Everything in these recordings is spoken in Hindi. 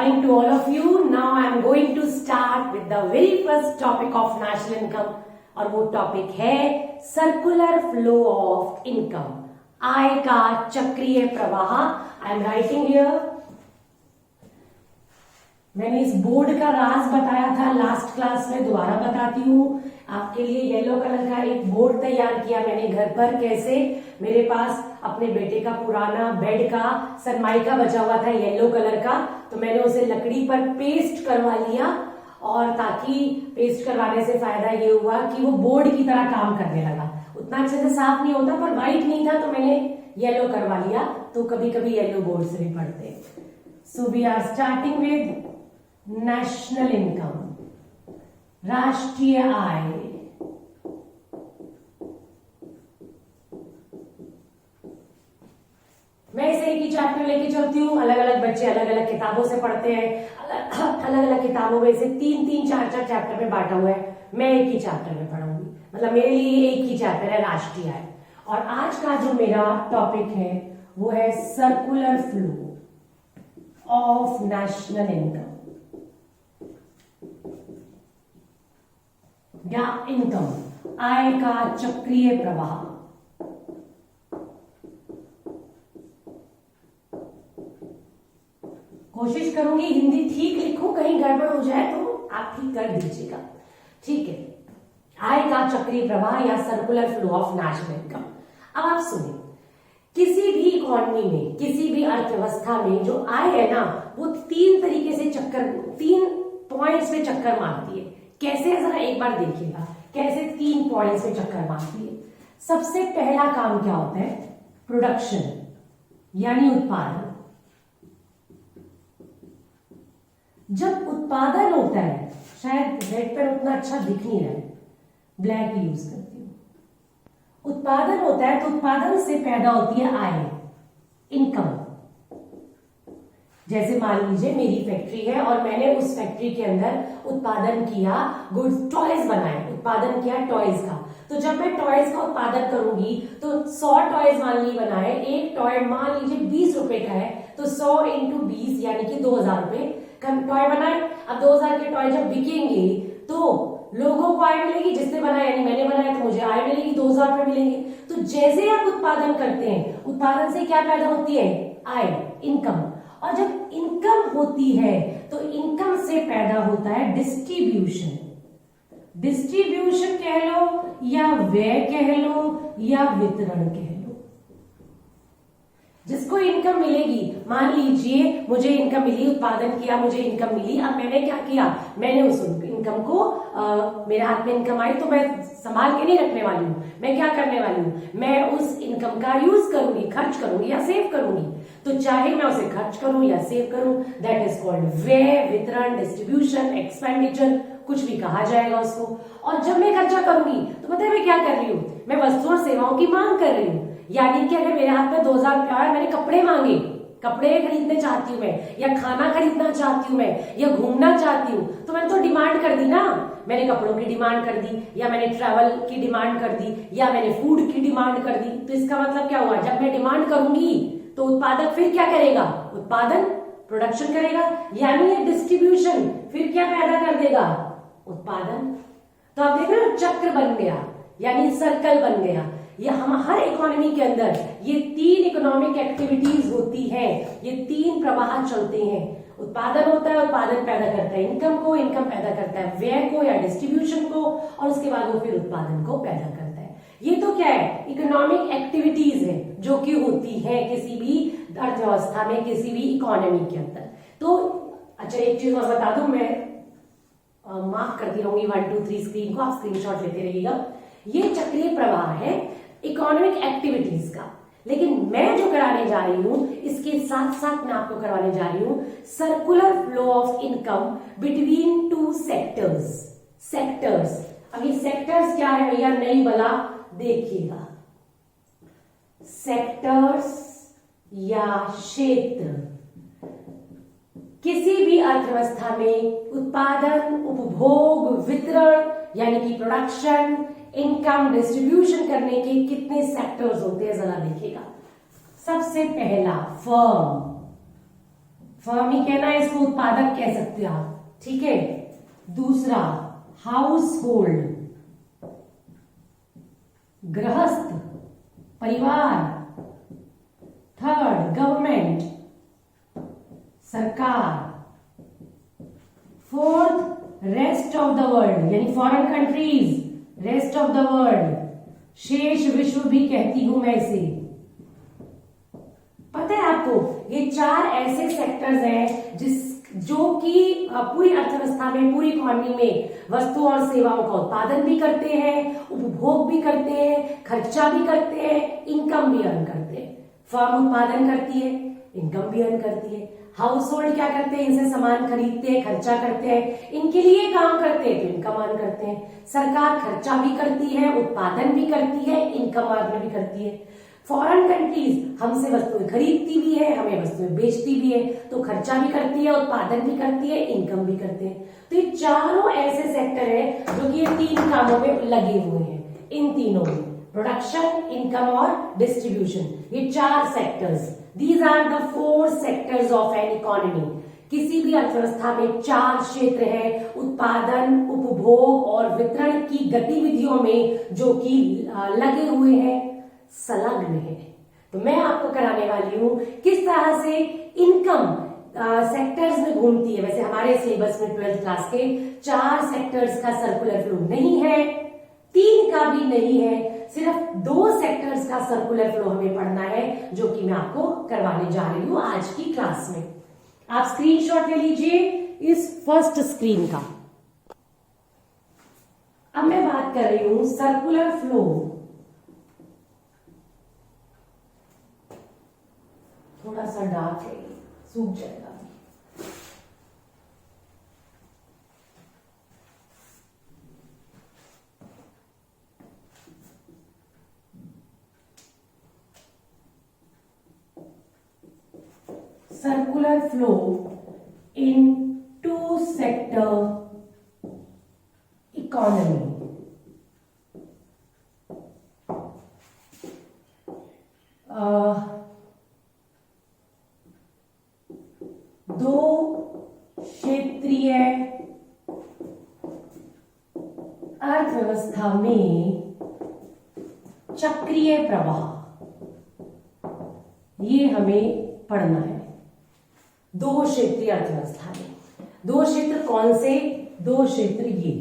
morning to all of you. Now I am going to start with the very first topic of national income और वो टॉपिक है सर्कुलर फ्लो ऑफ इनकम, आय का चक्रीय प्रवाह. I am writing here. मैंने इस बोर्ड का राज बताया था लास्ट क्लास में, दोबारा बताती हूँ आपके लिए. येलो कलर का एक बोर्ड तैयार किया मैंने घर पर. कैसे? मेरे पास अपने बेटे का पुराना बेड का सनमाइका बचा हुआ था येलो कलर का, तो मैंने उसे लकड़ी पर पेस्ट करवा लिया. और ताकि पेस्ट करवाने से फायदा ये हुआ कि वो बोर्ड की तरह काम करने लगा. उतना अच्छे से साफ नहीं होता, पर व्हाइट नहीं था तो मैंने येलो करवा लिया. तो कभी कभी येलो बोर्ड से भी पढ़ते. So we are starting with national income, राष्ट्रीय आय. मैं इसे एक ही चैप्टर लेके चलती हूँ. अलग अलग बच्चे अलग अलग किताबों से पढ़ते हैं. अलग अलग किताबों में इसे 3-3, 4-4 चैप्टर में बांटा हुआ है. मैं एक ही चैप्टर में पढ़ूंगी, मतलब मेरे लिए एक ही चैप्टर है राष्ट्रीय आय. और आज का जो मेरा टॉपिक है वो है circular flow of national income या इनकम, आय का चक्रीय प्रवाह. कोशिश करूंगी हिंदी ठीक लिखूं, कहीं गड़बड़ हो जाए तो आप ठीक कर दीजिएगा. ठीक है. आय का चक्रीय प्रवाह या circular flow of national income. अब आप सुनिए, किसी भी इकोनॉमी में, किसी भी अर्थव्यवस्था में जो आय है ना, वो 3 तरीके से 3 पॉइंट्स पे चक्कर मारती है. कैसे? जरा एक बार देखिएगा कैसे 3 पॉइंट्स पे चक्कर मारती है. सबसे पहला काम क्या होता है? प्रोडक्शन यानी उत्पादन. जब उत्पादन होता है, शायद रेड पेन उतना अच्छा दिख नहीं रहा है, ब्लैक यूज करती हूं. उत्पादन होता है तो उत्पादन से पैदा होती है आय, इनकम. जैसे मान लीजिए मेरी फैक्ट्री है और मैंने उस फैक्ट्री के अंदर उत्पादन किया, गुड्स, टॉयज बनाए, उत्पादन किया टॉयज का. तो जब मैं टॉयज का उत्पादन करूंगी तो 100 टॉयज मान ली बनाए. एक टॉय मान लीजिए 20 रुपए का है, तो 100 × 20 यानी कि 2000 रुपए का टॉय बनाए. अब 2000 के टॉय जब बिकेंगे तो लोगों को आय मिलेगी, जिसने बनाया यानी मैंने बनाया तो मुझे आय मिलेगी, 2000 रुपए मिलेंगे. तो जैसे आप उत्पादन करते हैं, उत्पादन से क्या पैदा होती है? आय, इनकम. और जब इनकम होती है तो इनकम से पैदा होता है डिस्ट्रीब्यूशन. डिस्ट्रीब्यूशन कह लो या व्यय कह लो या वितरण कह लो. जिसको इनकम मिलेगी, मान लीजिए मुझे इनकम मिली, उत्पादन किया, मुझे इनकम मिली. अब मैंने क्या किया? मैंने उस इनकम को मेरे हाथ में इनकम आई तो मैं संभाल के नहीं रखने वाली हूं. मैं क्या करने वाली हूं? मैं उस इनकम का यूज करूंगी, खर्च करूंगी या सेव करूंगी. तो चाहे मैं उसे खर्च करूं या सेव करूं, दैट इज कॉल्ड व्यय, वितरण, डिस्ट्रीब्यूशन, एक्सपेंडिचर, कुछ भी कहा जाएगा उसको. और जब मैं खर्चा करूंगी तो मतलब मैं क्या कर रही हूं? मैं वस्तुओं और सेवाओं की मांग कर रही हूं. यानी कि अगर मेरे हाथ में 2000 रुपया है, मैंने कपड़े मांगे, कपड़े खरीदने चाहती हूँ मैं, या खाना खरीदना चाहती हूँ मैं, या घूमना चाहती हूँ, तो मैंने तो डिमांड कर दी ना. मैंने कपड़ों की डिमांड कर दी, या मैंने ट्रैवल की डिमांड कर दी, या मैंने फूड की डिमांड कर दी. तो इसका मतलब क्या हुआ? जब मैं डिमांड करूंगी तो उत्पादक फिर क्या करेगा? उत्पादन, प्रोडक्शन करेगा, यानी ये डिस्ट्रीब्यूशन फिर क्या पैदा कर देगा? उत्पादन. तो आप देख रहे हो, चक्र बन गया, यानी सर्कल बन गया. ये हम हर इकोनॉमी के अंदर ये 3 इकोनॉमिक एक्टिविटीज होती है, ये 3 प्रवाह चलते हैं. उत्पादन होता है, उत्पादन पैदा करता है इनकम को, इनकम पैदा करता है व्यय को या डिस्ट्रीब्यूशन को, और उसके बाद वो फिर उत्पादन को पैदा करता है. ये तो क्या है? इकोनॉमिक एक्टिविटीज है जो कि होती है किसी भी अर्थव्यवस्था में, किसी भी इकोनॉमी के अंदर. तो अच्छा, एक चीज और बता दूं, मैं मार्क करती रहूंगी 1 2 3 स्क्रीन को, आप स्क्रीनशॉट लेते रहिएगा. ये चक्रीय प्रवाह है इकोनॉमिक एक्टिविटीज का. लेकिन मैं जो कराने जा रही हूं, इसके साथ साथ मैं आपको करवाने जा रही हूं circular flow of income between 2 sectors. Sectors. अब ये सेक्टर्स क्या है भैया? नहीं बला, देखिएगा. सेक्टर्स या क्षेत्र किसी भी अर्थव्यवस्था में उत्पादन, उपभोग, वितरण यानी कि प्रोडक्शन, इनकम, डिस्ट्रीब्यूशन करने के कितने सेक्टर्स होते हैं, जरा देखिएगा. सबसे पहला फर्म, फर्म ही कहना है, इसको उत्पादक कह सकते हो आप, ठीक है। दूसरा हाउस होल्ड, गृहस्थ, परिवार। थर्ड गवर्नमेंट, सरकार। Fourth rest of the world, यानी foreign countries, rest of the world, शेष विश्व भी कहती हूं मैं इसे। पता है आपको ये चार ऐसे सेक्टर्स हैं जो कि पूरी अर्थव्यवस्था में, पूरी इकोनॉमी में वस्तुओं और सेवाओं का उत्पादन भी करते हैं, उपभोग भी करते हैं, खर्चा भी करते हैं, इनकम भी अर्न करते हैं। फर्म उत्पादन करती है, इनकम भी अर्न करती है। हाउस होल्ड क्या करते हैं, इनसे सामान खरीदते हैं, खर्चा करते हैं, इनके लिए काम करते हैं तो इनकम अर्न करते हैं। सरकार खर्चा भी करती है, उत्पादन भी करती है, इनकम अर्न भी करती है। फॉरेन कंट्रीज हमसे वस्तुएं खरीदती भी है, हमें वस्तुएं बेचती भी है, तो खर्चा भी करती है, उत्पादन भी करती है, इनकम भी करते हैं। तो ये चारों ऐसे सेक्टर हैं जो कि ये तीन कामों में लगे हुए हैं। इन तीनों में प्रोडक्शन, इनकम और डिस्ट्रीब्यूशन, ये चार sectors, these are the four sectors of an economy. किसी भी अर्थव्यवस्था में चार क्षेत्र हैं उत्पादन, उपभोग और वितरण की गतिविधियों में जो कि लगे हुए हैं, संलग्न है। तो मैं आपको कराने वाली हूं किस तरह से इनकम सेक्टर्स में घूमती है। वैसे हमारे सिलेबस में 12th क्लास के चार सेक्टर्स का सर्कुलर फ्लो नहीं है, तीन का भी नहीं है, सिर्फ दो सेक्टर्स का सर्कुलर फ्लो हमें पढ़ना है, जो कि मैं आपको करवाने जा रही हूं आज की क्लास में। आप स्क्रीनशॉट ले लीजिए इस फर्स्ट स्क्रीन का। अब मैं बात कर रही हूं सर्कुलर फ्लो। थोड़ा सा डार्क है, सूख जाएगा। Circular flow in two sector economy. दो क्षेत्रीय अर्थव्यवस्था में चक्रीय प्रवाह, ये हमें पढ़ना है। दो क्षेत्रीय अर्थव्यवस्था में, दो क्षेत्र कौन से, दो क्षेत्र ये।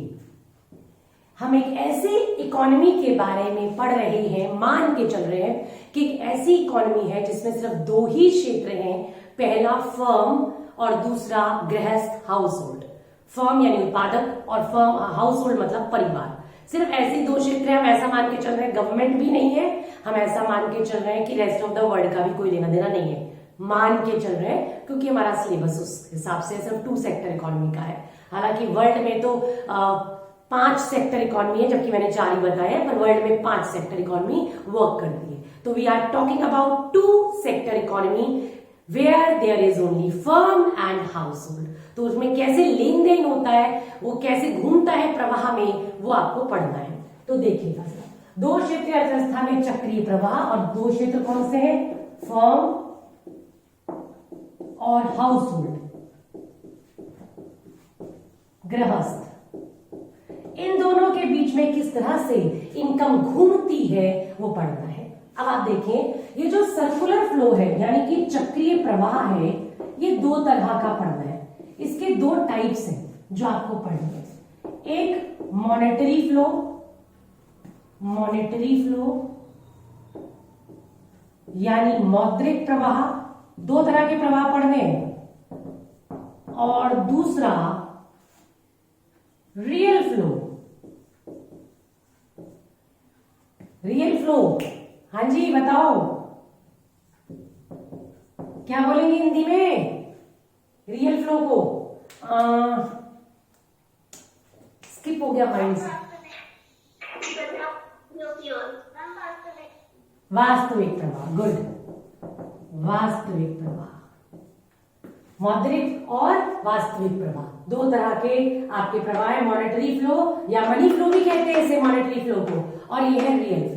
हम एक ऐसे इकोनॉमी के बारे में पढ़ रहे हैं, मान के चल रहे हैं कि एक ऐसी इकोनॉमी है जिसमें सिर्फ दो ही क्षेत्र हैं, पहला फर्म और दूसरा गृहस्थ, हाउस होल्ड। फर्म यानी उत्पादक और फर्म हाउस होल्ड मतलब परिवार। सिर्फ ऐसे दो क्षेत्र हैं, हम ऐसा मान के चल रहे हैं, गवर्नमेंट भी नहीं है, हम ऐसा मान के चल रहे हैं कि रेस्ट ऑफ द वर्ल्ड का भी कोई लेना देना नहीं है, मान के चल रहे हैं, क्योंकि हमारा सिलेबस उस हिसाब से सिर्फ टू सेक्टर इकोनॉमी का है। हालांकि वर्ल्ड में तो 5 सेक्टर इकोनॉमी है, जबकि मैंने 4 ही बताया, पर वर्ल्ड में 5 सेक्टर इकोनॉमी वर्क करती है। तो we are talking about 2 sector economy where there is only firm and household. तो उसमें कैसे लेन देन होता है, वो कैसे घूमता है प्रवाह में, वो आपको पढ़ना है। तो देखिएगा, दो क्षेत्रीय अर्थव्यवस्था में चक्रीय प्रवाह, और दो क्षेत्र कौन से हैं, फर्म और हाउस होल्ड, गृहस्थ। इन दोनों के बीच में किस तरह से इनकम घूमती है वो पढ़ना है। अब आप देखें, ये जो सर्कुलर फ्लो है यानी कि चक्रीय प्रवाह है, ये दो तरह का पढ़ना है। इसके दो टाइप्स हैं जो आपको पढ़ने हैं। एक मॉनेटरी फ्लो, मॉनेटरी फ्लो यानी मौद्रिक प्रवाह, दो तरह के प्रवाह पढ़ने हैं। और दूसरा रियल फ्लो। रियल फ्लो, हाँ जी बताओ क्या बोलेंगे हिंदी में रियल फ्लो को? स्किप हो गया माइंड से। वास्तविक प्रवाह, गुड। वास्तविक प्रवाह, मौद्रिक और वास्तविक प्रवाह, दो तरह के आपके प्रवाह है। मॉनेटरी फ्लो या मनी फ्लो भी कहते हैं इसे, मॉनेटरी फ्लो को, और ये है रियल फ्लो।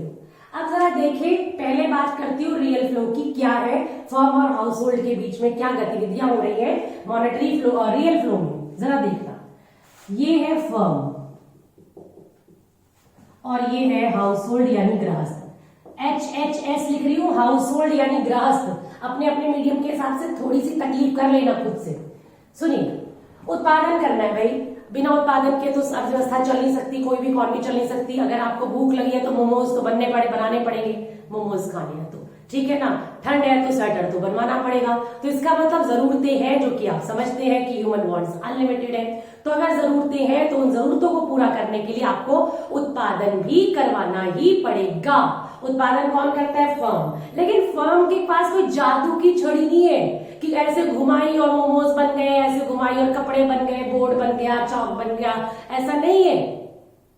अब जरा देखिए पहले बात करती हूँ रियल फ्लो की, क्या है फर्म और हाउस होल्ड के बीच में क्या गतिविधियां हो रही है मॉनेटरी फ्लो और रियल फ्लो में। जरा देखना, ये है फर्म और ये है हाउस होल्ड यानी गृहस्थ। HHS लिख रही हूं, हाउस होल्ड यानी गृहस्थ। अपने अपने मीडियम के हिसाब से थोड़ी सी तकलीफ कर लेना खुद से। सुनिए, उत्पादन करना है भाई, बिना उत्पादन के तो अर्थव्यवस्था चल नहीं सकती, कोई भी इकॉनमी चल नहीं सकती। अगर आपको भूख लगी है तो मोमोज तो बनाने पड़ेंगे, मोमोज खाने हैं तो ठीक है ना, ठंड है तो स्वेटर तो बनवाना पड़ेगा। तो इसका मतलब जरूरतें हैं जो कि आप समझते हैं कि ह्यूमन वांट्स अनलिमिटेड है। तो अगर जरूरतें हैं तो उन जरूरतों को पूरा करने के लिए आपको उत्पादन भी करवाना ही पड़ेगा। उत्पादन कौन करता है? फर्म। लेकिन फर्म के पास कोई जादू की छड़ी नहीं है कि ऐसे घुमाई और मोमोज बन गए, ऐसे घुमाई और कपड़े बन गए, बोर्ड बन गया, चौक बन गया, ऐसा नहीं है।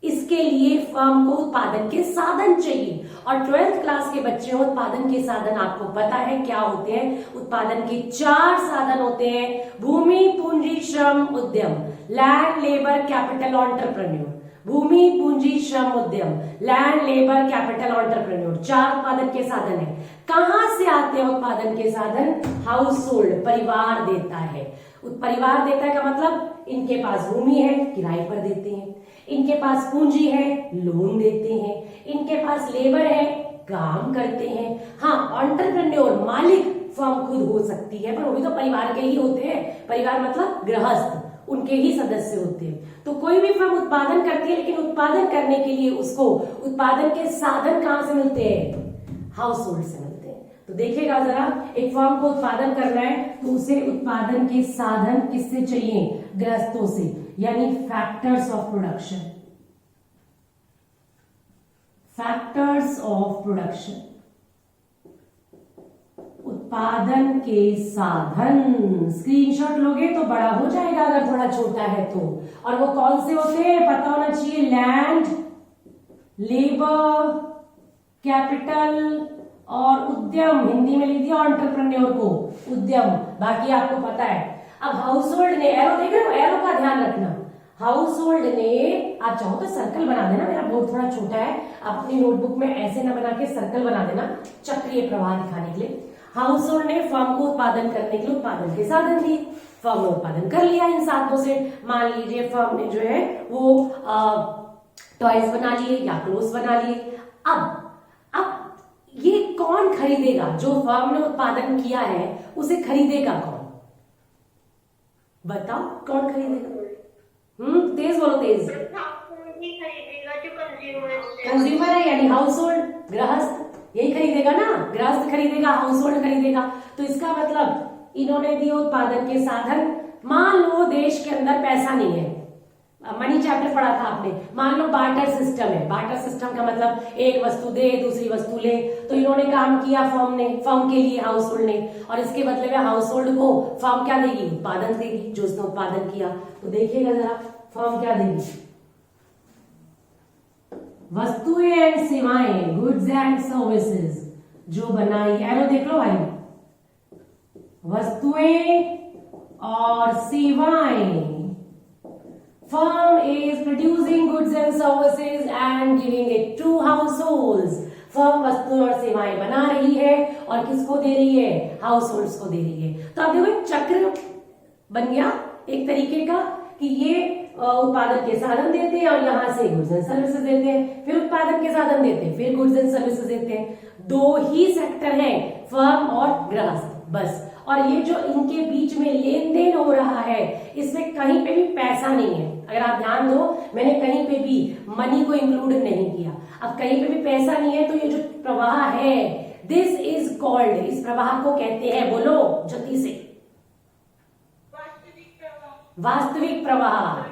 इसके लिए फर्म को उत्पादन के साधन चाहिए। और 12th क्लास के बच्चे हो, उत्पादन के साधन आपको पता है क्या होते हैं? उत्पादन के 4 साधन होते हैं: भूमि, पूंजी, श्रम, उद्यम। Land, labour, capital, entrepreneur. भूमि, पूंजी, श्रम, उद्यम, लैंड, लेबर, कैपिटल, एंटरप्रेन्योर। 4 उत्पादन के साधन है। कहां से आते हैं उत्पादन के साधन? हाउस होल्ड, परिवार देता है। परिवार देता है का मतलब इनके पास भूमि है, किराए पर देते हैं, इनके पास पूंजी है, लोन देते हैं, इनके पास लेबर है, काम करते हैं। हाँ, एंटरप्रेन्योर, मालिक फर्म खुद हो सकती है, पर वो भी तो परिवार के ही होते हैं। परिवार मतलब गृहस्थ, उनके ही सदस्य होते हैं। तो कोई भी फर्म उत्पादन करती है, लेकिन उत्पादन करने के लिए उसको उत्पादन के साधन कहां से मिलते हैं? हाउस होल्ड से मिलते हैं। तो देखिएगा जरा, एक फर्म को उत्पादन करना है तो उसे उत्पादन के साधन किससे चाहिए? गृहस्थों से, यानी factors of production. Factors of production, उत्पादन के साधन। स्क्रीनशॉट लोगे तो बड़ा हो जाएगा अगर थोड़ा छोटा है तो। और वो कौन से होते हैं पता होना चाहिए: लैंड, लेबर, कैपिटल और उद्यम। हिंदी में लिख दिया एंटरप्रेन्योर को उद्यम, बाकी आपको पता है। अब हाउस होल्ड ने, एरो देख रहे हो, एरो का ध्यान रखना। हाउस होल्ड ने, आप चाहो तो सर्कल बना देना, मेरा बोर्ड थोड़ा छोटा है, आप अपनी नोटबुक में ऐसे ना बना के सर्कल बना देना चक्रीय प्रवाह दिखाने के लिए। हाउस होल्ड ने फर्म को उत्पादन करने के लिए उत्पादन के साधन दिए। फर्म ने उत्पादन कर लिया इन साधनों से। मान लीजिए फर्म ने जो है वो टॉयज बना लिए या क्लोथ्स बना लिए। अब ये कौन खरीदेगा? जो फर्म ने उत्पादन किया है उसे खरीदेगा कौन? बताओ कौन खरीदेगा? तेज बोलो, तेज। कंज्यूमर है, यानी हाउस होल्ड, गृहस्थ, यही खरीदेगा ना। गृहस्थ खरीदेगा, हाउस होल्ड खरीदेगा। तो इसका मतलब इन्होंने दिए उत्पादन के साधन। मान लो देश के अंदर पैसा नहीं है, मनी चैप्टर पढ़ा था आपने। मान लो बार्टर सिस्टम है। बार्टर सिस्टम का मतलब एक वस्तु दे दूसरी वस्तु ले। तो इन्होंने काम किया फर्म ने, फर्म के लिए हाउस होल्ड ने, और इसके बदले में हाउस होल्ड को फर्म क्या देगी? उत्पादन देगी, जो उसने उत्पादन किया। तो देखिएगा जरा, फर्म क्या देगी? वस्तुएं एंड सेवाएं, गुड्स एंड सर्विसेज जो बनाई। एरो देख लो भाई, वस्तुएं और सेवाएं। Firm is producing goods and services and giving it to households. Firm वस्तुएं और सेवाएं बना रही है और किसको दे रही है? हाउस होल्ड्स को दे रही है। तो आप देखो एक चक्र बन गया एक तरीके का कि ये उत्पादन के साधन देते हैं और यहां से गुड्स एंड सर्विसेज देते हैं, फिर उत्पादन के साधन देते हैं, फिर गुड्स एंड सर्विसेज देते हैं। 2 ही सेक्टर हैं, फर्म और गृहस्थ, बस। और ये जो इनके बीच में लेन देन हो रहा है, इसमें कहीं पे भी पैसा नहीं है। अगर आप ध्यान दो, मैंने कहीं पे भी मनी को इंक्लूड नहीं किया। अब कहीं पे भी पैसा नहीं है तो ये जो प्रवाह है, दिस इज कॉल्ड, इस प्रवाह को कहते हैं, बोलो जल्दी से, वास्तविक प्रवाह,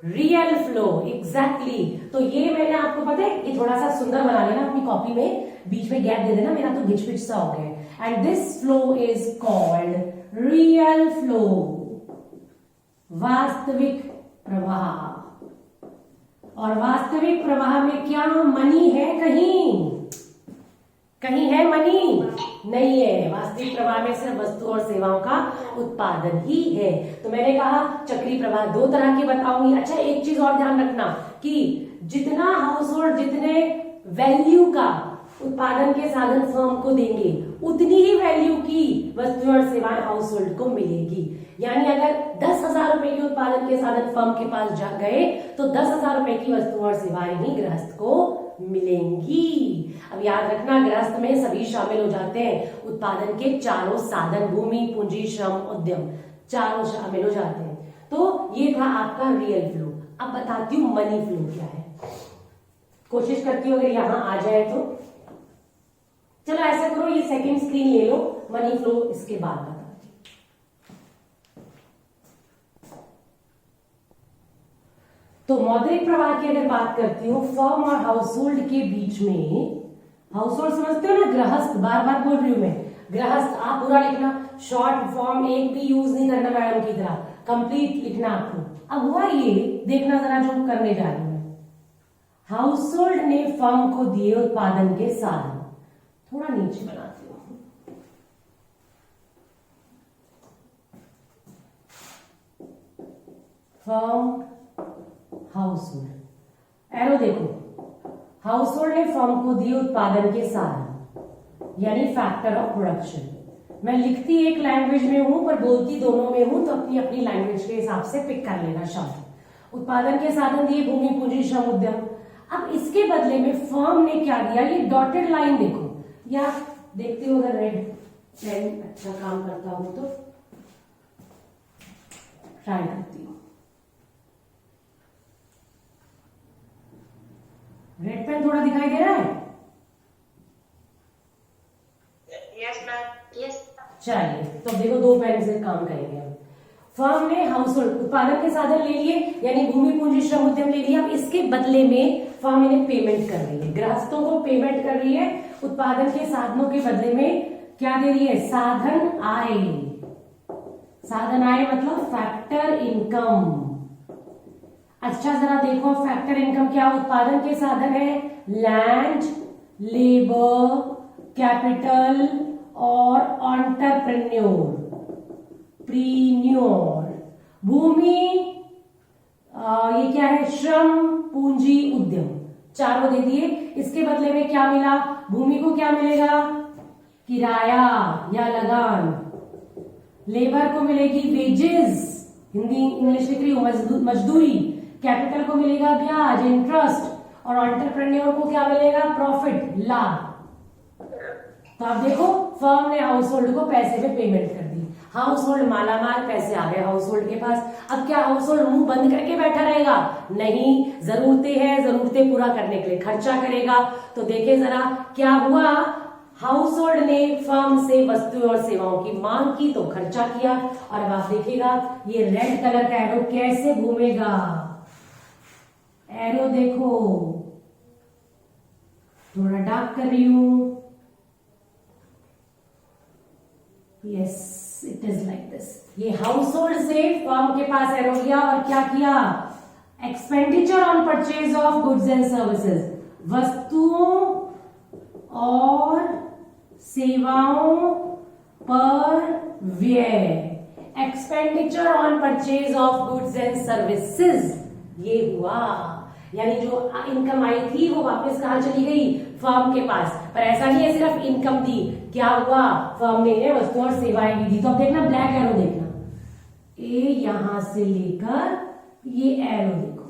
रियल फ्लो। एग्जैक्टली। तो ये मैंने आपको पता है, ये थोड़ा सा सुंदर बना लेना अपनी कॉपी में, बीच में गैप दे देना, मेरा तो गिच पिच सा हो गया। And this flow is called real flow, वास्तविक प्रवाह। और वास्तविक प्रवाह में क्या मनी है? कहीं है मनी? नहीं है। वास्तविक प्रवाह में सिर्फ वस्तु और सेवाओं का उत्पादन ही है। तो मैंने कहा चक्रीय प्रवाह 2 तरह के बताऊंगी। अच्छा, एक चीज और ध्यान रखना कि जितना हाउस होल्ड, जितने वैल्यू का उत्पादन के साधन फर्म को देंगे उतनी ही वैल्यू की वस्तुएं और सेवाएं हाउस होल्ड को मिलेगी। यानी अगर 10,000 रुपए के उत्पादन के साधन फर्म के पास जा गए तो 10,000 रुपए की वस्तुएं और सेवाएं ही गृहस्थ को मिलेंगी। अब याद रखना, गृहस्थ में सभी शामिल हो जाते हैं, उत्पादन के चारों साधन, भूमि, पूंजी, श्रम, उद्यम, चारों शामिल हो जाते हैं। तो ये था आपका रियल फ्लो। अब बताती हूँ मनी फ्लो क्या है। कोशिश करती हूँ अगर यहां आ जाए तो। चलो ऐसा करो, ये सेकंड स्क्रीन ले लो, मनी फ्लो इसके बाद बताती हूँ। तो मौद्रिक प्रवाह की अगर बात करती हूँ, फर्म और हाउस होल्ड के बीच में, हाउस होल्ड समझते हो ना, गृहस्थ, बार बार बोल रही हूं मैं, गृहस्थ आप पूरा लिखना, शॉर्ट फॉर्म एक भी यूज नहीं करना मैडम की तरह, कंप्लीट लिखना आपको। अब हुआ ये, देखना जरा जो करने जा रही हूं मैं। हाउस होल्ड ने फर्म को दिए उत्पादन के साधन, थोड़ा नीचे बनाती हूं, फर्म हाउस होल्ड, एरो देखो, हाउस होल्ड ने फर्म को दिए उत्पादन के साधन यानी फैक्टर ऑफ प्रोडक्शन। मैं लिखती एक लैंग्वेज में हूं पर बोलती दोनों में हूं, तो अपनी अपनी लैंग्वेज के हिसाब से पिक कर लेना शब्द। उत्पादन के साधन दिए भूमि, पूंजी, श्रम, उद्यम। अब इसके बदले में फर्म ने क्या दिया, ये डॉटेड लाइन देखो, या देखते हो अगर रेड पेन अच्छा काम करता हो तो ट्राई करती हूँ। रेड पेन थोड़ा दिखाई दे रहा है? Yes ma'am, yes. चलिए तो देखो, दो पेन से काम करेंगे हम। फर्म ने हाउस होल्ड उत्पादन के साधन ले लिए यानी भूमि, पूंजी, श्रम, उद्यम ले लिया। अब इसके बदले में फर्म इन्हें पेमेंट कर रही है, गृहस्थों को पेमेंट कर रही है उत्पादन के साधनों के बदले में। क्या दे रही है? साधन आय। साधन आय मतलब फैक्टर इनकम। अच्छा जरा देखो, फैक्टर इनकम क्या उत्पादन के साधन है? लैंड, लेबर, कैपिटल और एंटरप्रेन्योर, प्रीन्योर। भूमि ये क्या है? श्रम, पूंजी, उद्यम, चारों दे दिए। इसके बदले में क्या मिला? भूमि को क्या मिलेगा? किराया या लगान। लेबर को मिलेगी वेजेस, हिंदी इंग्लिश लिख रही हूं, मजदूरी। कैपिटल को मिलेगा ब्याज, इंटरेस्ट। और एंटरप्रेन्योर को क्या मिलेगा? प्रॉफिट, लाभ। तो आप देखो, फर्म ने हाउस होल्ड को पैसे पे पेमेंट कर दी। हाउस होल्ड मालामाल, पैसे आ गए हाउस होल्ड के पास। अब क्या हाउस होल्ड मुंह बंद करके बैठा रहेगा? नहीं, जरूरतें हैं, जरूरतें पूरा करने के लिए खर्चा करेगा। तो देखे जरा क्या हुआ, हाउस होल्ड ने फर्म से वस्तुओं और सेवाओं की मांग की तो खर्चा किया। और अब आप देखिएगा ये रेड कलर का एरो कैसे घूमेगा। एरो देखो, थोड़ा डार्क कर रही हूं। Yes, it is like this. ये हाउस होल्ड से फर्म के पास एरो लिया और क्या किया? Expenditure on purchase of goods and services, वस्तुओं और सेवाओं पर व्यय। Expenditure on purchase of goods and services, ये हुआ। यानी जो इनकम आई थी वो वापस कहां चली गई? फर्म के पास। पर ऐसा नहीं है सिर्फ इनकम दी, क्या हुआ? फर्म ने वस्तुओं और सेवाएं भी दी। तो अब देखना, ब्लैक एरो देखना, ए यहां से लेकर ये एरो देखो,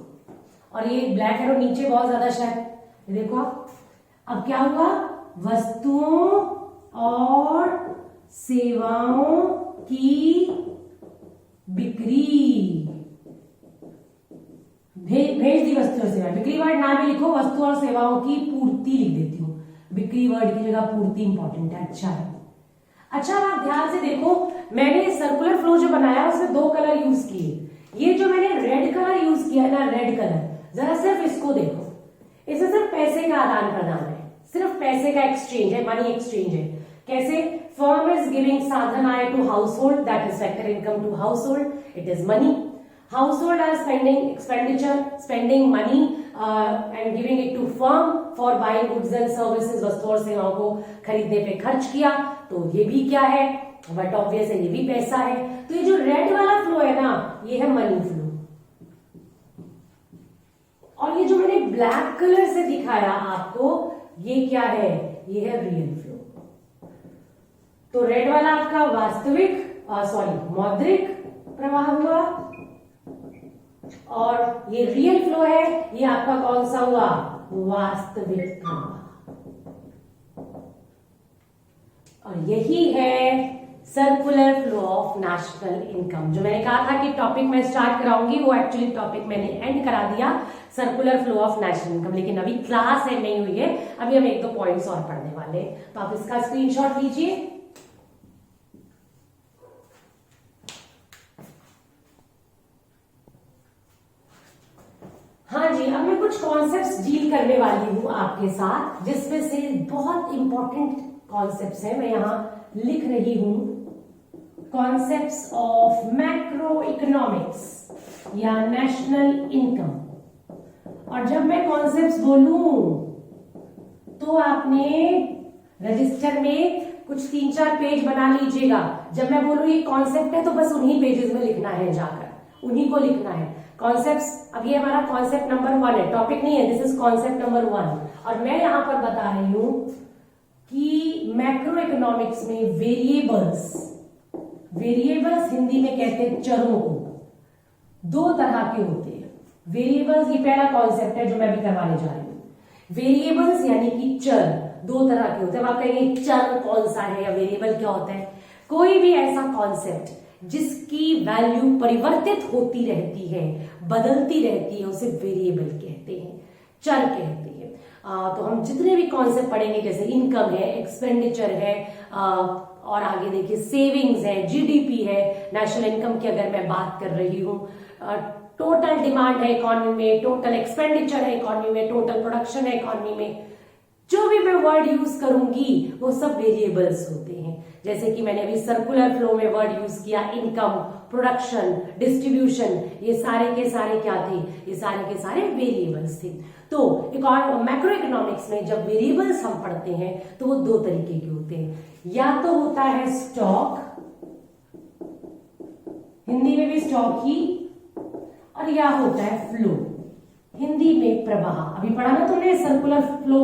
और ये ब्लैक एरो नीचे बहुत ज्यादा शायद देखो आप। अब क्या हुआ? वस्तुओं और सेवाओं की बिक्री, भेज दी वस्तु और सेवाएं। बिक्री वर्ड ना भी लिखो, वस्तु और सेवाओं की पूर्ति लिख देती हूँ, बिक्री वर्ड की जगह पूर्ति इंपॉर्टेंट है। अच्छा है। अच्छा अब आप ध्यान से देखो, मैंने सर्कुलर फ्लो जो बनाया उसमें दो कलर यूज किए। ये जो मैंने रेड कलर यूज किया ना, रेड कलर, जरा सिर्फ इसको देखो, इसमें सिर्फ पैसे का आदान प्रदान है, सिर्फ पैसे का एक्सचेंज है, मनी एक्सचेंज है। कैसे? फर्म इज गिविंग साधन आय to household, that is factor income to household, it is money. Household are spending money and giving it to firm for buying goods and services, वस्तु और सेवाओं को खरीदने पे खर्च किया। तो ये भी क्या है? बट ऑब्वियस है, ये भी पैसा है। तो ये जो रेड वाला फ्लो है ना, ये है मनी फ्लो। और ये जो मैंने ब्लैक कलर से दिखाया आपको, ये क्या है? ये है रियल फ्लो। तो रेड वाला आपका वास्तविक मौद्रिक प्रवाह हुआ, और ये रियल फ्लो है, ये आपका कौन सा हुआ, वास्तविक प्रवाह। और यही है circular flow of national income. जो मैंने कहा था कि टॉपिक मैं स्टार्ट कराऊंगी, वो एक्चुअली टॉपिक मैंने एंड करा दिया, circular flow of national income. लेकिन अभी क्लास एंड नहीं हुई है, अभी हम एक दो पॉइंट्स और पढ़ने वाले हैं। तो आप इसका स्क्रीनशॉट लीजिए। हाँ जी, अब मैं कुछ कॉन्सेप्ट्स डील करने वाली हूं आपके साथ, जिसमें से बहुत इंपॉर्टेंट कॉन्सेप्ट्स हैं, मैं यहां लिख रही हूं। कॉन्सेप्ट्स ऑफ मैक्रो इकोनॉमिक्स या नेशनल इनकम। और जब मैं कॉन्सेप्ट्स बोलूं तो आपने रजिस्टर में कुछ 3-4 पेज बना लीजिएगा। जब मैं बोलूं ये कॉन्सेप्ट है तो बस उन्हीं पेजेस में लिखना है, जाकर उन्हीं को लिखना है। कॉन्सेप्ट्स, अब ये हमारा कॉन्सेप्ट नंबर 1 है, टॉपिक नहीं है, दिस इज कॉन्सेप्ट नंबर 1। और मैं यहां पर बता रही हूं कि मैक्रो इकोनॉमिक्स में वेरिएबल्स हिंदी में कहते हैं चरों को, 2 तरह के होते हैं। वेरिएबल्स, ये पहला कॉन्सेप्ट है जो मैं भी करवाने जा रही हूँ। वेरिएबल्स यानी कि चर 2 तरह के होते हैं। आप कहेंगे चर कौन सा है या वेरिएबल क्या होता है? कोई भी ऐसा कॉन्सेप्ट जिसकी वैल्यू परिवर्तित होती रहती है, बदलती रहती है, उसे वेरिएबल कहते हैं, चर कहते हैं। तो हम जितने भी कॉन्सेप्ट पढ़ेंगे, जैसे इनकम है, एक्सपेंडिचर है, और आगे देखिए सेविंग्स है, जीडीपी है, नेशनल इनकम की अगर मैं बात कर रही हूं, टोटल डिमांड है इकोनॉमी में, टोटल एक्सपेंडिचर है इकोनॉमी में, टोटल प्रोडक्शन है इकोनॉमी में, जो भी मैं वर्ड यूज करूंगी वो सब वेरिएबल्स होते हैं। जैसे कि मैंने अभी सर्कुलर फ्लो में वर्ड यूज किया, इनकम, प्रोडक्शन, डिस्ट्रीब्यूशन, ये सारे के सारे क्या थे? ये सारे के सारे वेरिएबल्स थे। तो मैक्रो इकोनॉमिक्स में जब वेरिएबल्स हम पढ़ते हैं तो वो 2 तरीके के होते हैं। या तो होता है स्टॉक, हिंदी में भी स्टॉक ही, और या होता है फ्लो, हिंदी में प्रवाह। अभी पढ़ा ना तुमने सर्कुलर फ्लो,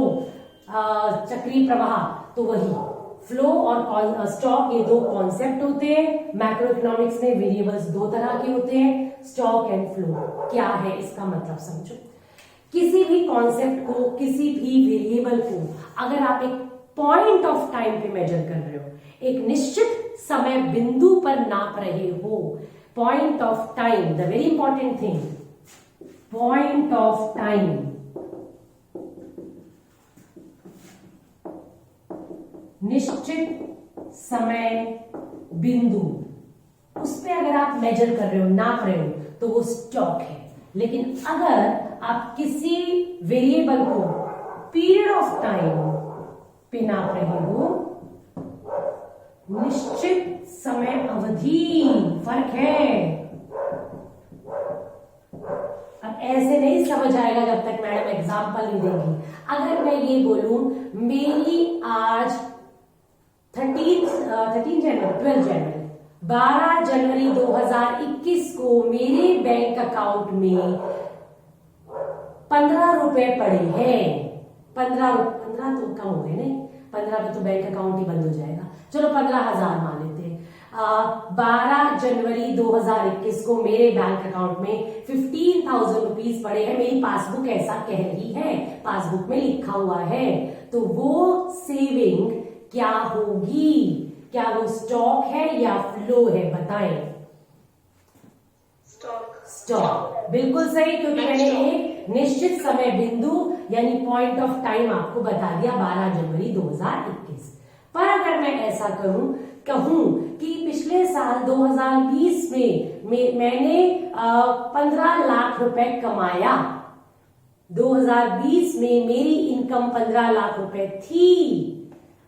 चक्रीय प्रवाह, तो वही फ्लो और स्टॉक, ये 2 कॉन्सेप्ट होते हैं। मैक्रो इकोनॉमिक्स में वेरिएबल्स 2 तरह के होते हैं, स्टॉक एंड फ्लो। क्या है इसका मतलब समझो। किसी भी कॉन्सेप्ट को, किसी भी वेरिएबल को अगर आप एक पॉइंट ऑफ टाइम पे मेजर कर रहे हो, एक निश्चित समय बिंदु पर नाप रहे हो, point of time, the very important thing, point of time, निश्चित समय बिंदु, उस पे अगर आप मेजर कर रहे हो, नाप रहे हो, तो वो स्टॉक है। लेकिन अगर आप किसी वेरिएबल को पीरियड ऑफ टाइम पे नाप रहे हो, निश्चित समय अवधि, फर्क है। अब ऐसे नहीं समझ आएगा जब तक मैडम एग्जाम्पल नहीं देंगी। अगर मैं ये बोलूं मेरी आज 12 जनवरी 2021 को मेरे बैंक अकाउंट में 15 रुपए पड़े हैं। 15 तो कम हो गए, नहीं 15 पे तो बैंक अकाउंट ही बंद हो जाएगा, चलो 15,000 मान लेते हैं। 12 जनवरी 2021 को मेरे बैंक अकाउंट में 15,000 रुपीज पड़े हैं। मेरी पासबुक ऐसा कह रही है, पासबुक में लिखा हुआ है। तो वो सेविंग क्या होगी? क्या वो स्टॉक है या फ्लो है? बताएं। स्टॉक, बिल्कुल सही, क्योंकि मैंने एक निश्चित समय बिंदु यानी पॉइंट ऑफ टाइम आपको बता दिया, 12 जनवरी 2021। पर अगर मैं ऐसा कहूं कि पिछले साल 2020 में मैंने 15 लाख रुपए कमाया, 2020 में मेरी इनकम 15 लाख रुपए थी।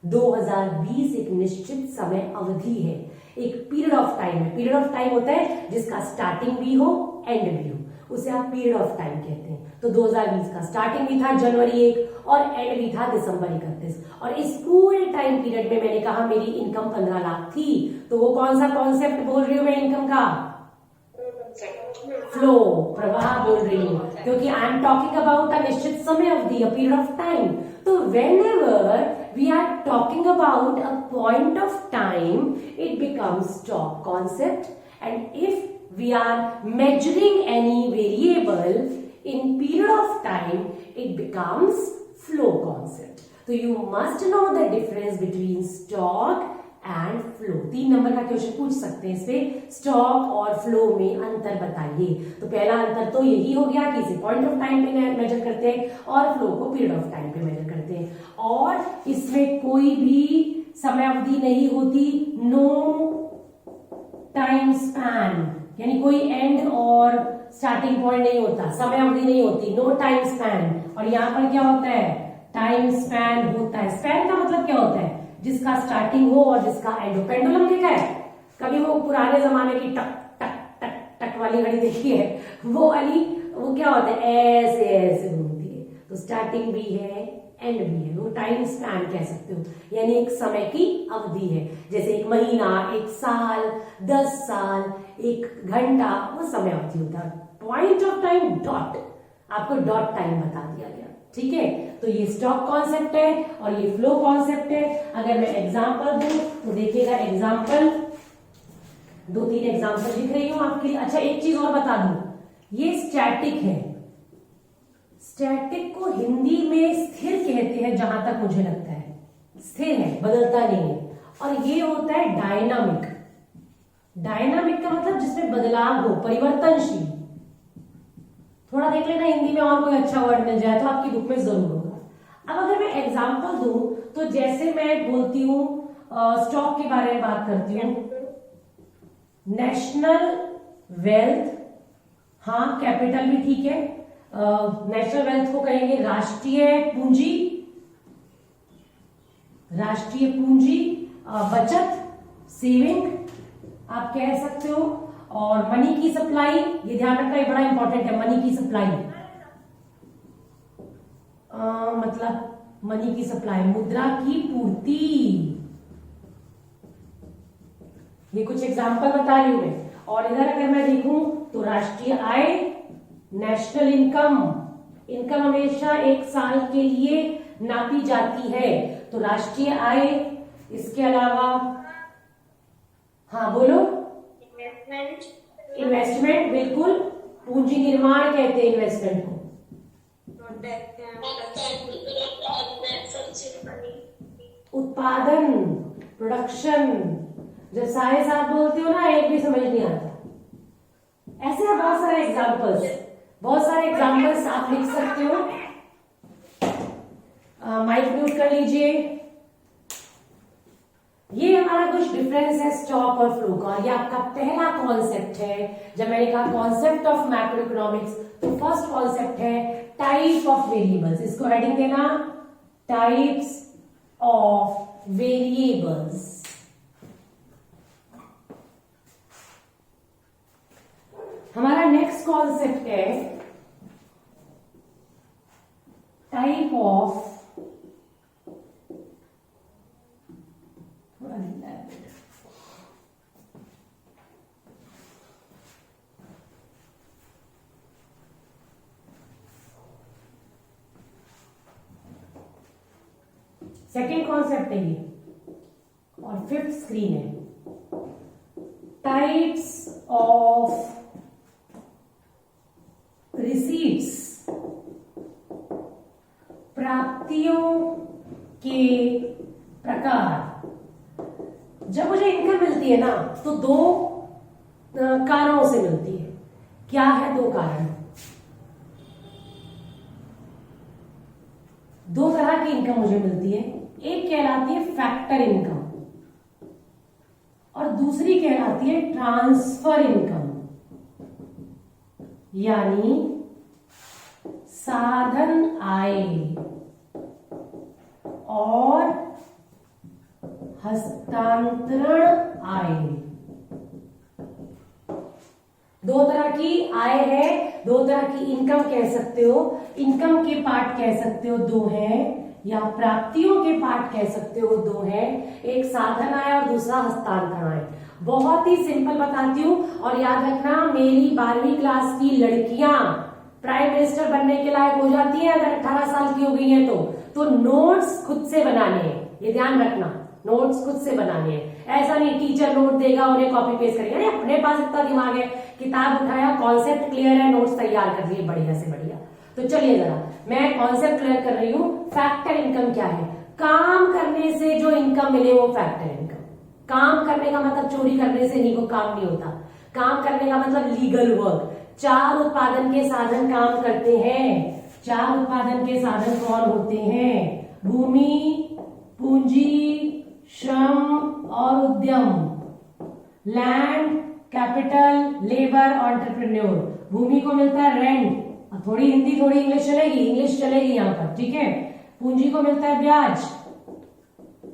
2020 एक निश्चित समय अवधि है, एक पीरियड ऑफ टाइम है। पीरियड ऑफ टाइम होता है जिसका स्टार्टिंग भी हो, एंड भी हो, उसे आप पीरियड ऑफ टाइम कहते हैं। तो 2020 का स्टार्टिंग भी था जनवरी 1 और एंड भी था दिसंबर 31। और इस पूरे टाइम पीरियड में मैंने कहा मेरी इनकम 15 लाख थी। तो वो कौन सा कॉन्सेप्ट बोल रही हूं मैं इनकम का? फ्लो, प्रवाह बोल रही हूँ, क्योंकि I am talking about a निश्चित समय अवधि, अ पीरियड ऑफ टाइम। तो whenever we are talking about a point of time, it becomes stock concept, and if we are measuring any variable in period of time, it becomes flow concept. So you must know the difference between stock and flow. 3 number का क्वेश्चन पूछ सकते हैं इससे, स्टॉक और फ्लो में अंतर बताइए। तो पहला अंतर तो यही हो गया कि इसे पॉइंट ऑफ टाइम पे मेजर करते हैं और फ्लो को पीरियड ऑफ टाइम पे मेजर करते हैं, और इसमें कोई भी समय अवधि नहीं होती, नो टाइम स्पैन, यानी कोई एंड और स्टार्टिंग पॉइंट नहीं होता, समय अवधि नहीं होती, नो टाइम स्पैन। और यहाँ पर क्या होता है, टाइम स्पैन होता है। स्पैन का मतलब क्या होता है, जिसका स्टार्टिंग हो और जिसका एंड हो। पेंडुलम देखा है कभी, वो पुराने जमाने की टक टक टक टक वाली घड़ी देखी है, वो वाली, वो क्या होता है, ऐसे ऐसे घूमती है। तो स्टार्टिंग भी है, एंड भी है, वो टाइम स्पैन कह सकते हो, यानी एक समय की अवधि है। जैसे एक महीना, एक साल, 10 साल, एक घंटा, वो समय अवधि होता है। पॉइंट ऑफ टाइम डॉट, आपको डॉट टाइम बता दिया गया, ठीक है। तो ये स्टॉक कॉन्सेप्ट है और ये फ्लो कॉन्सेप्ट है। अगर मैं एग्जांपल दूं तो देखिएगा, एग्जांपल 2-3 एग्जांपल लिख रही हूं आपके लिए। अच्छा, एक चीज और बता दूं, ये स्टैटिक है। स्टैटिक को हिंदी में स्थिर कहते हैं, जहां तक मुझे लगता है, स्थिर है, बदलता नहीं है। और ये होता है डायनामिक। डायनामिक का मतलब जिसमें बदलाव हो, परिवर्तनशील। थोड़ा देख लेना हिंदी में और कोई अच्छा वर्ड मिल जाए तो आपकी बुक में जरूर होगा। अब अगर मैं एग्जांपल दूं तो जैसे मैं बोलती हूं, स्टॉक के बारे में बात करती हूं, नेशनल वेल्थ, हाँ कैपिटल भी ठीक है, नेशनल वेल्थ को कहेंगे राष्ट्रीय पूंजी, राष्ट्रीय पूंजी, बचत, सेविंग आप कह सकते हो। और मनी की सप्लाई, ये ध्यान रखना, ये बड़ा इंपॉर्टेंट है, मनी की सप्लाई, मतलब मनी की सप्लाई, मुद्रा की पूर्ति। ये कुछ एग्जांपल बता रही हूं मैं। और इधर अगर मैं देखूं तो राष्ट्रीय आय, नेशनल इनकम, इनकम हमेशा एक साल के लिए नापी जाती है, तो राष्ट्रीय आय। इसके अलावा, हाँ बोलो, इन्वेस्टमेंट, बिल्कुल, पूंजी निर्माण कहते हैं इन्वेस्टमेंट को। उत्पादन, प्रोडक्शन। जब सारे साथ बोलते हो ना, एक भी समझ नहीं आता। ऐसे बहुत सारे एग्जांपल्स, बहुत सारे एग्जांपल्स आप लिख सकते हो। माइक म्यूट कर लीजिए। ये हमारा कुछ डिफरेंस है स्टॉक और फ्लो का। ये आपका पहला कॉन्सेप्ट है। जब मैंने कहा कॉन्सेप्ट ऑफ मैक्रो इकोनॉमिक्स, तो फर्स्ट कॉन्सेप्ट है टाइप ऑफ वेरिएबल्स। इसको हेडिंग देना, टाइप्स ऑफ वेरिएबल्स। हमारा नेक्स्ट कॉन्सेप्ट है टाइप ऑफ, सेकेंड कॉन्सेप्ट है ये, और फिफ्थ स्क्रीन है टाइप्स ऑफ रिसीट्स, प्राप्तियों के प्रकार। जब मुझे इनकम मिलती है ना, तो 2 कारणों से मिलती है। क्या है 2 कारण? 2 तरह की इनकम मुझे मिलती है। एक कहलाती है फैक्टर इनकम और दूसरी कहलाती है ट्रांसफर इनकम, यानी साधन आय और हस्तांतरण आय। 2 तरह की आय है, 2 तरह की इनकम कह सकते हो। इनकम के पार्ट कह सकते हो 2 हैं, या प्राप्तियों के पार्ट कह सकते हो 2 हैं। एक साधन आय और दूसरा हस्तांतरण आय। बहुत ही सिंपल बताती हूँ। और याद रखना, मेरी 12वीं क्लास की लड़कियां प्राइम मिनिस्टर बनने के लायक हो जाती हैं अगर 18 साल की हो गई हैं तो नोट्स खुद से बनाने हैं, ये ध्यान रखना, नोट्स खुद से बनाने हैं। ऐसा नहीं टीचर नोट देगा उन्हें कॉपी पेस्ट करेंगे। अरे अपने पास इतना दिमाग है, किताब उठाया, कॉन्सेप्ट क्लियर है, नोट्स तैयार कर दिए बढ़िया से बढ़िया। तो चलिए जरा मैं कॉन्सेप्ट क्लियर कर रही हूँ। फैक्टर इनकम क्या है? काम करने से जो इनकम मिले वो फैक्टर इनकम। काम करने का मतलब चोरी करने से नहीं, वो काम नहीं होता। काम करने का मतलब लीगल वर्क। 4 उत्पादन के साधन काम करते हैं। 4 उत्पादन के साधन कौन होते हैं? भूमि, पूंजी, श्रम और उद्यम। Land, capital, labour, entrepreneur. भूमि को मिलता है रेंट, थोड़ी हिंदी थोड़ी इंग्लिश चलेगी, इंग्लिश चलेगी यहां पर, ठीक है। पूंजी को मिलता है ब्याज,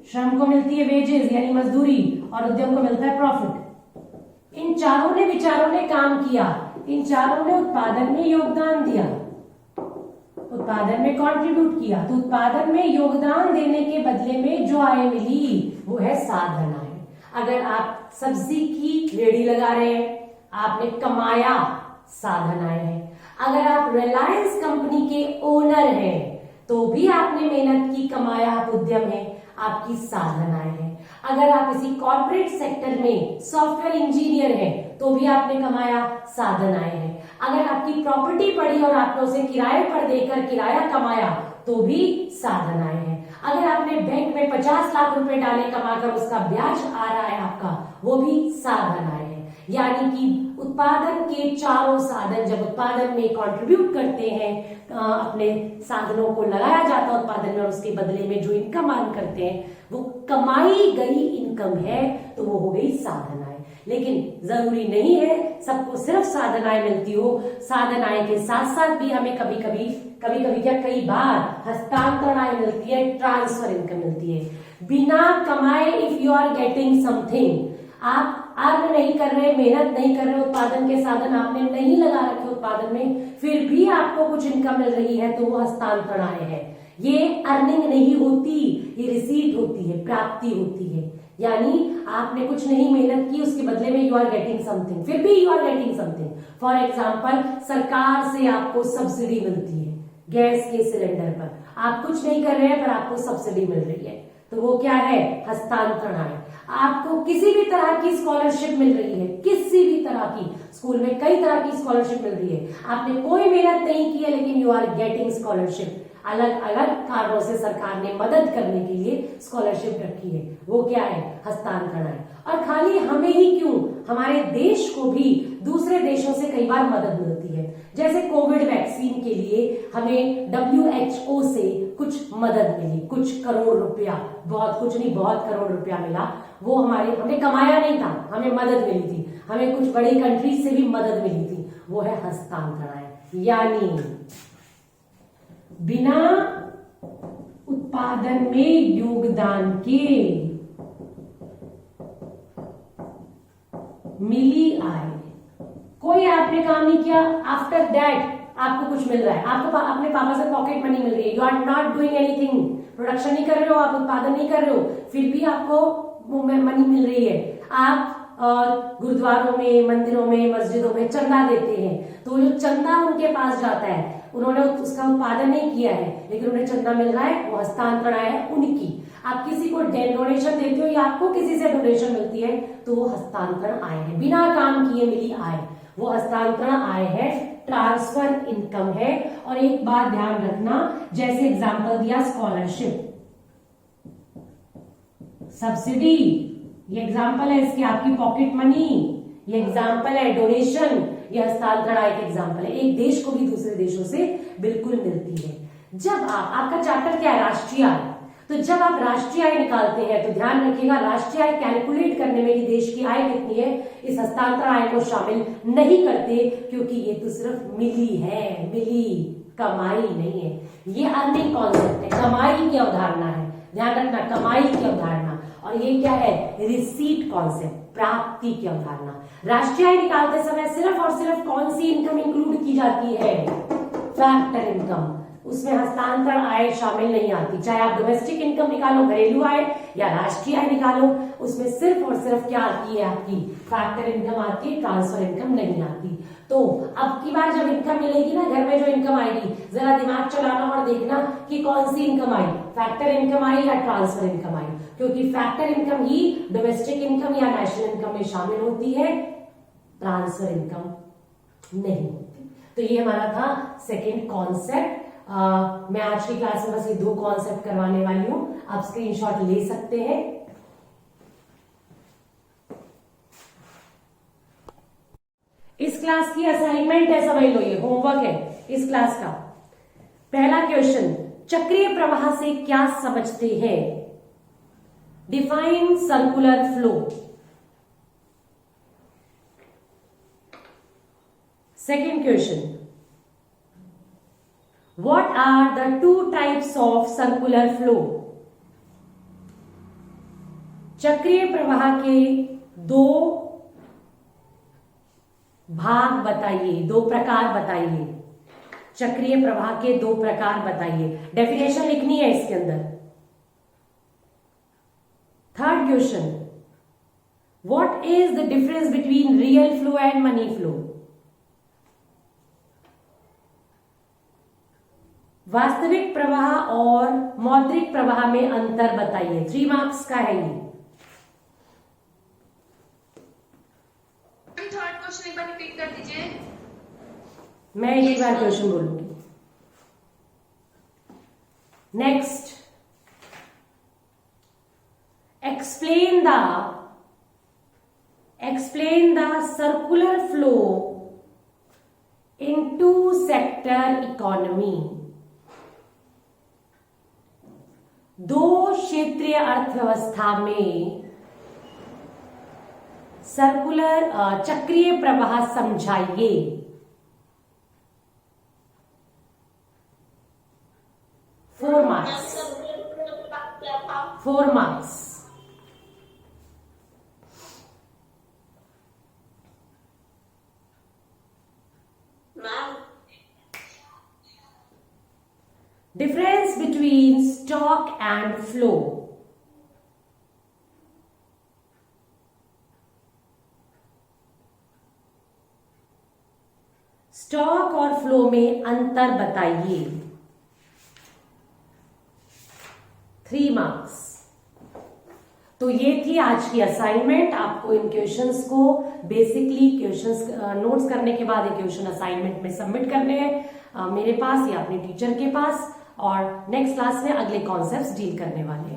श्रम को मिलती है वेजेस यानी मजदूरी, और उद्यम को मिलता है प्रॉफिट। इन चारों ने विचारों ने काम किया, इन चारों ने उत्पादन में योगदान दिया, उत्पादन में कंट्रीब्यूट किया। तो उत्पादन में योगदान देने के बदले में जो आय मिली वो है साधन आय। अगर आप सब्जी की रेडी लगा रहे हैं, आपने कमाया, साधन आय है। अगर आप रिलायंस कंपनी के ओनर हैं तो भी आपने मेहनत की, कमाया, उद्यम है, आपकी साधन आय है। अगर आप किसी कॉर्पोरेट सेक्टर में सॉफ्टवेयर इंजीनियर हैं तो भी आपने कमाया, साधन आय है। अगर आपकी प्रॉपर्टी पड़ी और आपने उसे किराए पर देकर किराया कमाया तो भी साधन आय है। अगर आपने बैंक में 50 लाख रुपए डाले, कमाकर उसका ब्याज आ रहा है आपका, वो भी साधन आय है। यानी कि उत्पादन के चारों साधन जब उत्पादन में कंट्रीब्यूट करते हैं, अपने साधनों को लगाया जाता है उत्पादन में और उसके बदले में जो इनकम अर्न करते हैं वो कमाई गई इनकम है, तो वो हो गई साधन आय। लेकिन जरूरी नहीं है सबको सिर्फ साधन आय मिलती हो। साधन आय के साथ साथ भी हमें कभी कभी क्या कई बार हस्तांतरण आय मिलती है, ट्रांसफर इनकम मिलती है। बिना कमाए if you are getting something, आप अर्न नहीं कर रहे, मेहनत नहीं कर रहे, उत्पादन के साधन आपने नहीं लगा रखे उत्पादन में, फिर भी आपको कुछ इनकम मिल रही है, तो वो हस्तांतरण आय है। ये अर्निंग नहीं होती, ये रिसीट होती है, प्राप्ति होती है। यानी आपने कुछ नहीं मेहनत की, उसके बदले में यू आर गेटिंग समथिंग, फिर भी you are getting something. For example, सरकार से आपको सब्सिडी मिलती है गैस के सिलेंडर पर, आप कुछ नहीं कर रहे हैं पर आपको सब्सिडी मिल रही है, तो वो क्या है? हस्तांतरण आय। आपको किसी भी तरह की स्कॉलरशिप मिल रही है, किसी भी तरह की, स्कूल में कई तरह की स्कॉलरशिप मिल रही है, आपने कोई मेहनत नहीं की है लेकिन यू आर गेटिंग स्कॉलरशिप। अलग अलग कारणों से सरकार ने मदद करने के लिए स्कॉलरशिप रखी है, वो क्या है? हस्तांतरण आय। और खाली हमें ही क्यों, हमारे देश को भी दूसरे देशों से कई बार मदद मिलती है। जैसे कोविड वैक्सीन के लिए हमें WHO से कुछ मदद मिली, कुछ करोड़ रुपया, बहुत कुछ नहीं, बहुत करोड़ रुपया मिला। वो हमने कमाया नहीं था, हमें मदद मिली थी, हमें कुछ बड़ी कंट्रीज से भी मदद मिली थी, वो है हस्तांतरण आय। यानी बिना उत्पादन में योगदान के मिली आय, कोई आपने काम नहीं किया, आफ्टर दैट आपको कुछ मिल रहा है, आपको अपने पापा से पॉकेट मनी मिल रही है, you are not doing anything, production नहीं कर रहे हो, आप उत्पादन नहीं कर रहे हो, फिर भी आपको मनी मिल रही है। आप गुरुद्वारों में, मंदिरों में, मस्जिदों में चंदा देते हैं, तो जो चंदा उनके पास जाता है, उन्होंने उसका उत्पादन नहीं किया है लेकिन उन्हें चंदा मिल रहा है, वो हस्तांतरण आय है उनकी। आप किसी को डोनेशन देते हो या आपको किसी से डोनेशन मिलती है तो वो हस्तांतरण आय है, बिना काम किए मिली आय, वो हस्तांतरण आय है, ट्रांसफर इनकम है। और एक बात ध्यान रखना, जैसे एग्जांपल दिया स्कॉलरशिप, सब्सिडी, ये एग्जांपल है इसके, आपकी पॉकेट मनी ये एग्जांपल है, डोनेशन ये हस्तांतरण आय के एग्जांपल है। एक देश को भी दूसरे देशों से बिल्कुल मिलती है। जब आपका चैप्टर क्या है? राष्ट्रीय आय। तो जब आप राष्ट्रीय आय निकालते हैं तो ध्यान रखिएगा, राष्ट्रीय आय कैलकुलेट करने में कि देश की आय कितनी है, इस हस्तांतरण आय को शामिल नहीं करते, क्योंकि ये तो सिर्फ मिली है, मिली, कमाई नहीं है। ये अर्निंग कॉन्सेप्ट है, कमाई की अवधारणा है, ध्यान रखना, कमाई की अवधारणा। और ये क्या है? रिसीट कॉन्सेप्ट, प्राप्ति की अवधारणा। राष्ट्रीय आय निकालते समय सिर्फ और सिर्फ कौन सी इनकम इंक्लूड की जाती है? Factor income. उसमें हस्तांतरण आय शामिल नहीं आती। चाहे आप डोमेस्टिक इनकम निकालो, घरेलू आय या राष्ट्रीय आय निकालो, उसमें सिर्फ और सिर्फ क्या आती है आपकी फैक्टर इनकम आती है, ट्रांसफर इनकम नहीं आती। तो अब की बार जब इनकम मिलेगी ना, घर में जो इनकम आएगी, जरा दिमाग चलाना और देखना कि कौन सी इनकम आई, फैक्टर इनकम आई या ट्रांसफर इनकम आई, क्योंकि फैक्टर इनकम ही डोमेस्टिक इनकम या नेशनल इनकम में शामिल होती है, ट्रांसफर इनकम नहीं होती। तो ये हमारा था सेकेंड कॉन्सेप्ट। मैं आज की क्लास में बस ये 2 कॉन्सेप्ट करवाने वाली हूं, आप स्क्रीनशॉट ले सकते हैं। इस क्लास की असाइनमेंट है, समझ लो, ये होमवर्क है इस क्लास का। पहला क्वेश्चन, चक्रीय प्रवाह से क्या समझते हैं? Define circular flow. Second question, What are the 2 types of circular flow? चक्रीय प्रवाह के 2 भाग बताइए, 2 प्रकार बताइए। चक्रीय प्रवाह के 2 प्रकार बताइए। डेफिनेशन लिखनी है इसके अंदर। Third question, What is the difference between real flow and money flow? वास्तविक प्रवाह और मौद्रिक प्रवाह में अंतर बताइए। 3 मार्क्स का है ये। थर्ड क्वेश्चन एक बार रिपीट कर दीजिए। मैं एक बार क्वेश्चन बोलूंगी। Next, explain the circular flow in 2 sector economy। 2 क्षेत्रीय अर्थव्यवस्था में सर्कुलर चक्रीय प्रवाह समझाइए। 4 marks. 4 marks. Difference between stock and flow। Stock और फ्लो में अंतर बताइए। 3 मार्क्स। तो ये थी आज की असाइनमेंट। आपको इन क्वेश्चंस को बेसिकली क्वेश्चंस नोट्स करने के बाद ये क्वेश्चन असाइनमेंट में सबमिट करने हैं मेरे पास या अपने टीचर के पास, और नेक्स्ट क्लास में अगले कॉन्सेप्ट्स डील करने वाले हैं।